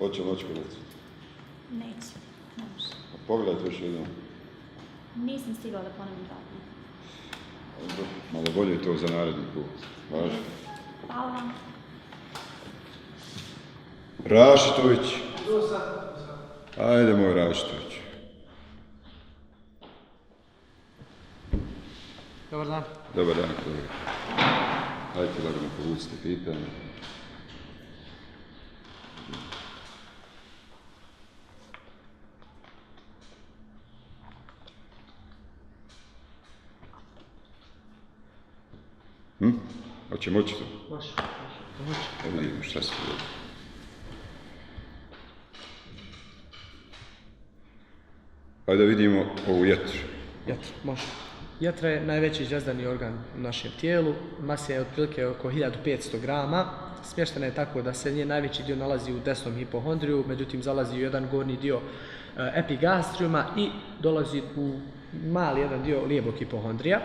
Hoće moći kod Neće, ne može. Pogledajte još jednom. Nisam stigla da ponovim dva. Malo bolje to za naredni put. Važi. Hvala vam. Rašitović. Ajde moj Rašitović. Dobar dan. Dobar dan, kolega. Hajde lagano povucite pitanje. Hoće moći to? Može. Da vidimo šta se dođe. Hajde da vidimo ovu jetru. Jetra, može. Jetra je najveći žezdani organ u našem tijelu. Masa je otprilike oko 1500 grama. Smještena je tako da se njen najveći dio nalazi u desnom hipohondriju, međutim zalazi u jedan gornji dio epigastriuma i dolazi u mali jedan dio lijevog hipohondrija.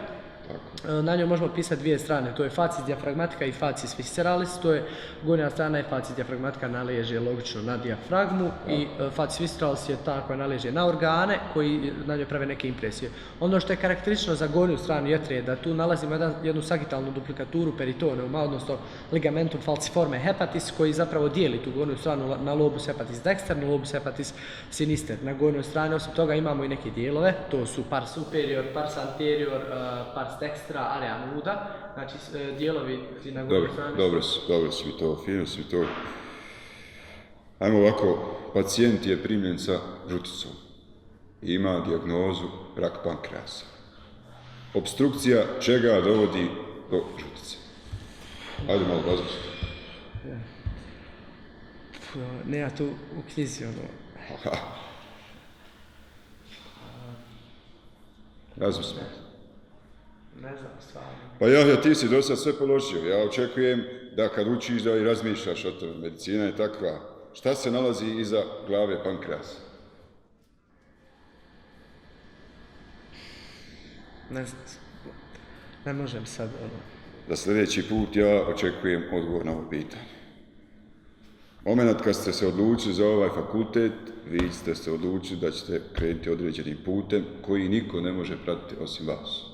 Na njoj možemo pisati dvije strane, to je facies dijafragmatica i facies visceralis, to je gornja strana je facies dijafragmatica naleže logično na dijafragmu i facies visceralis je ta koja naleže na organe koji na njoj prave neke impresije. Ono što je karakteristično za gornju stranu jetre je da tu nalazimo jednu sagitalnu duplikaturu peritoneuma, odnosno ligamentum falciforme hepatis koji zapravo dijeli tu gornju stranu na lobus hepatis dexter, na lobus hepatis sinister. Na gornjoj strani osim toga imamo i neke dijelove, to su pars superior, pars anterior, pars dextra, area nuda, znači dijelovi na gornjoj strani. Dobro si mi to, fino si mi to. Ajmo ovako, pacijent je primljen sa žuticom i ima dijagnozu rak pankreasa. Obstrukcija čega dovodi do žutice? Ajde malo razmisliti. Ne, ja tu u knjizi Razmisli. Ne znam, stvarno. Pa ja, ti si do sad sve položio. Ja očekujem da kad učiš da i razmišljaš o tome. Medicina je takva. Šta se nalazi iza glave pankreasa? Ne znam. Ne možem sad Da sljedeći put ja očekujem odgovor na ovo pitanje. Moment kad ste se odlučili za ovaj fakultet, vi ste se odlučili da ćete krenuti određenim putem koji niko ne može pratiti osim vas.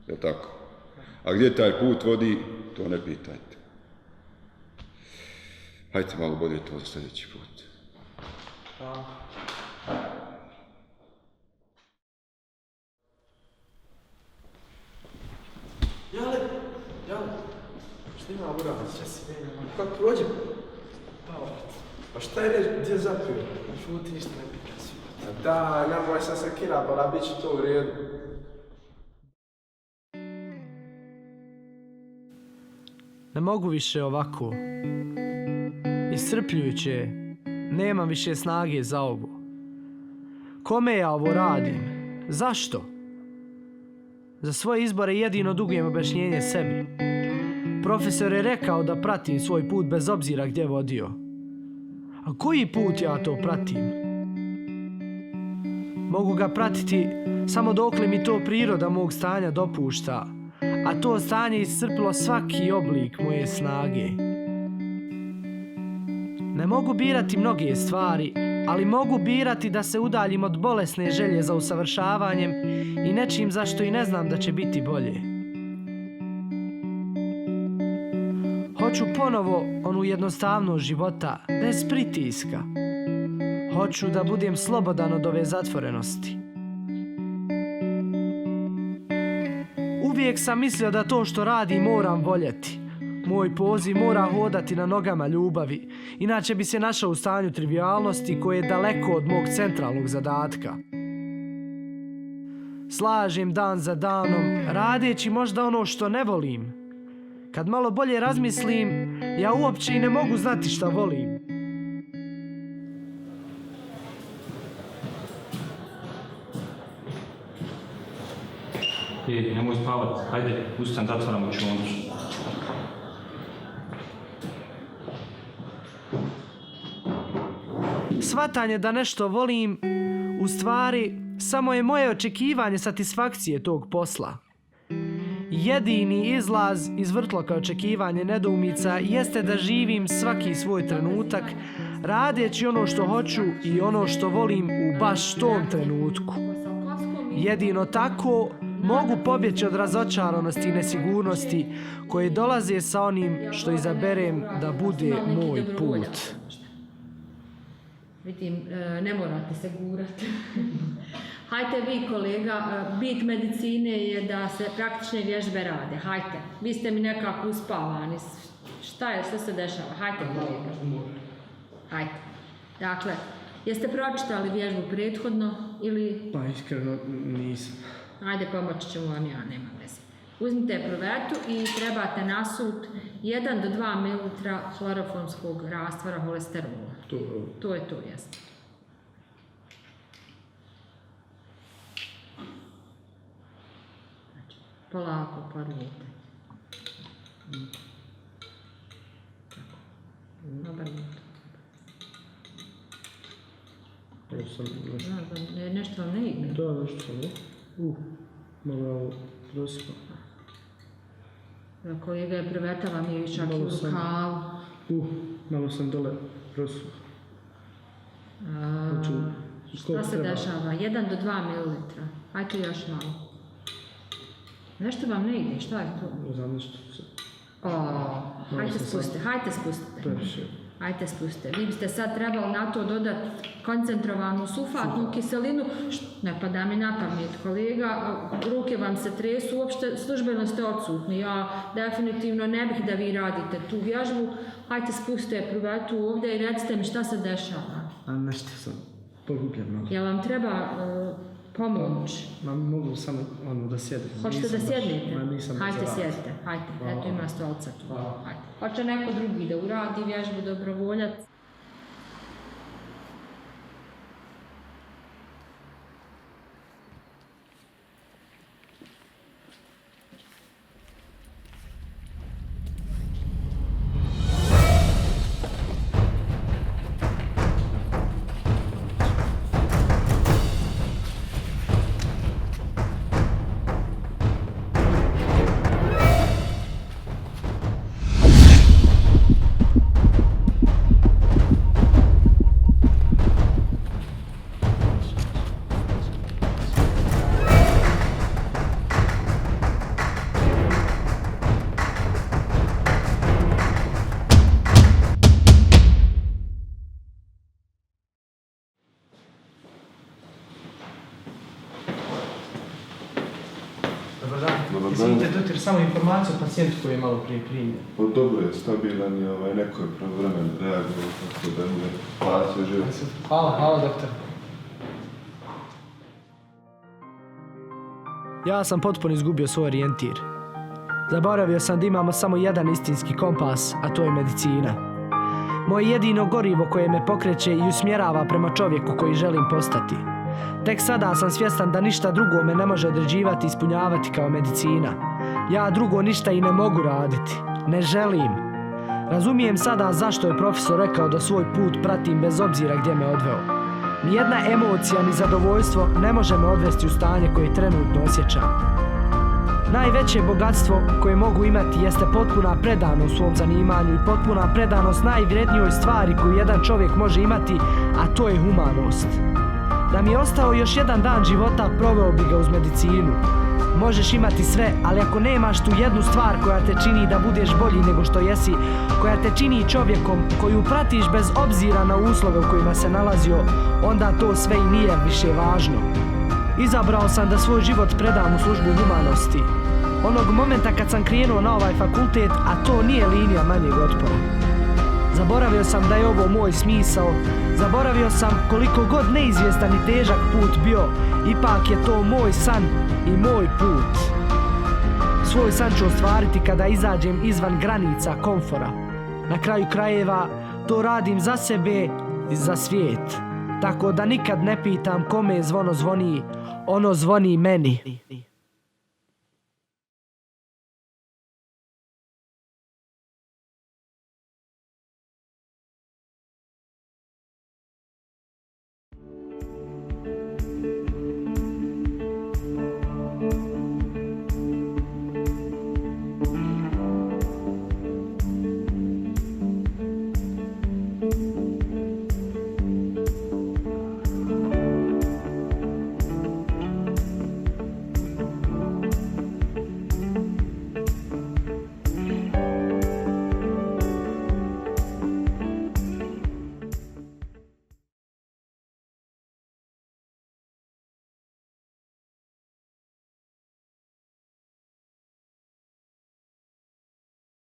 Je tako? A gdje taj put vodi, to ne pitajte. Hajde malo bolje to za sljedeći put. Jale, šta ima Aburanac, šta si menja? Kako prođe? Pa šta je reći, gdje je zapio? Šuti, ništa ne pita si. Da, nemoj sam se kirabala, bit će to u redu. Ne mogu više ovako. Iscrpljujuće je. Nemam više snage za ovo. Kome ja ovo radim? Zašto? Za svoje izbore jedino dugujem objašnjenje sebi. Profesor je rekao da pratim svoj put bez obzira gdje vodio. A koji put ja to pratim? Mogu ga pratiti samo dokle mi to priroda mog stanja dopušta, a to stanje iscrpilo svaki oblik moje snage. Ne mogu birati mnoge stvari, ali mogu birati da se udaljim od bolesne želje za usavršavanjem i nečim zašto i ne znam da će biti bolje. Hoću ponovo onu jednostavnost života, bez pritiska. Hoću da budem slobodan od ove zatvorenosti. Uvijek sam mislio da to što radim moram voljeti. Moj poziv mora hodati na nogama ljubavi, inače bi se našao u stanju trivijalnosti koje je daleko od mog centralnog zadatka. Slažem dan za danom, radeći možda ono što ne volim. Kad malo bolje razmislim, ja uopće i ne mogu znati šta volim. Nemoj spavat, hajde, ustan, zatvoramo učionicu. Shvatanje da nešto volim, u stvari, samo je moje očekivanje satisfakcije tog posla. Jedini izlaz iz vrtloka očekivanja nedoumica jeste da živim svaki svoj trenutak, radeći ono što hoću i ono što volim u baš tom trenutku. Jedino tako mogu pobjeći od razočaranosti i nesigurnosti koje dolaze sa onim što izaberem da bude moj put. Vidim, ne morate se gurati. Hajte vi, kolega, bit medicine je da se praktične vježbe rade. Hajte, vi ste mi nekako uspavani. Što se dešava? Hajte, kolega. Hajte. Dakle, jeste pročitali vježbu prethodno ili... Pa iskreno nisam. Ajde, pomoći ćemo vam ja, nema veze. Uzmite eprovetu i trebate nasut 1 do 2 ml hloroformskog rastvora holesterola. To je to, jasno. Znači, polako, parujete. Obrnuto. Nešto vam ne ide? Da, nešto sam, ne? Malo prospa. Kolega je prevetala mi je čak i u rukavu. Malo sam dole prosuh. Šta se dešava? 1 do 2 ml. Hajde još malo. Nešto vam ne ide, šta je to? Znam nešto se... Hajde spustite. Ajde spustite. Vi biste sad trebali na to dodati koncentrovanu sulfatnu kiselinu. Ne pada mi na pamet, kolega. Ruke vam se tresu, uopšte službeno ste odsutni. Ja definitivno ne bih da vi radite tu vježbu. Hajde spustite eprovetu ovdje i recite mi šta se dešava. A nešto sam pogubljen malo. Jel vam treba pomoć? Mogu samo da sjedim. Hoćete da sjednete? Hajde sjedite. Hajde, eto ima stolca tu. Hajde. Hoće neko drugi da uradi vježbu, dobrovoljac? Izvinite, doktor, samo informaciju o pacijentu koji je malo prije primjen. Pa dobro je, stabilan je, neko je pravovremen reagovao, tako da nije spasio život. Hvala, doktor. Ja sam potpuno izgubio svoj orijentir. Zaboravio sam da imamo samo jedan istinski kompas, a to je medicina. Moje jedino gorivo koje me pokreće i usmjerava prema čovjeku koji želim postati. Tek sada sam svjestan da ništa drugo me ne može određivati i ispunjavati kao medicina. Ja drugo ništa i ne mogu raditi. Ne želim. Razumijem sada zašto je profesor rekao da svoj put pratim bez obzira gdje me odveo. Nijedna emocija ni zadovoljstvo ne može me odvesti u stanje koje trenutno osjećam. Najveće bogatstvo koje mogu imati jeste potpuna predanost svom zanimanju i potpuna predanost najvrijednijoj stvari koju jedan čovjek može imati, a to je humanost. Da mi je ostao još jedan dan života, proveo bi ga uz medicinu. Možeš imati sve, ali ako nemaš tu jednu stvar koja te čini da budeš bolji nego što jesi, koja te čini čovjekom, koju pratiš bez obzira na uslove u kojima se nalazio, onda to sve i nije više važno. Izabrao sam da svoj život predam u službu humanosti. Onog momenta kad sam krenuo na ovaj fakultet, a to nije linija manjeg otpora. Zaboravio sam da je ovo moj smisao, zaboravio sam koliko god neizvjestan i težak put bio, ipak je to moj san i moj put. Svoj san ću ostvariti kada izađem izvan granica komfora. Na kraju krajeva to radim za sebe i za svijet. Tako da nikad ne pitam kome zvono zvoni, ono zvoni meni.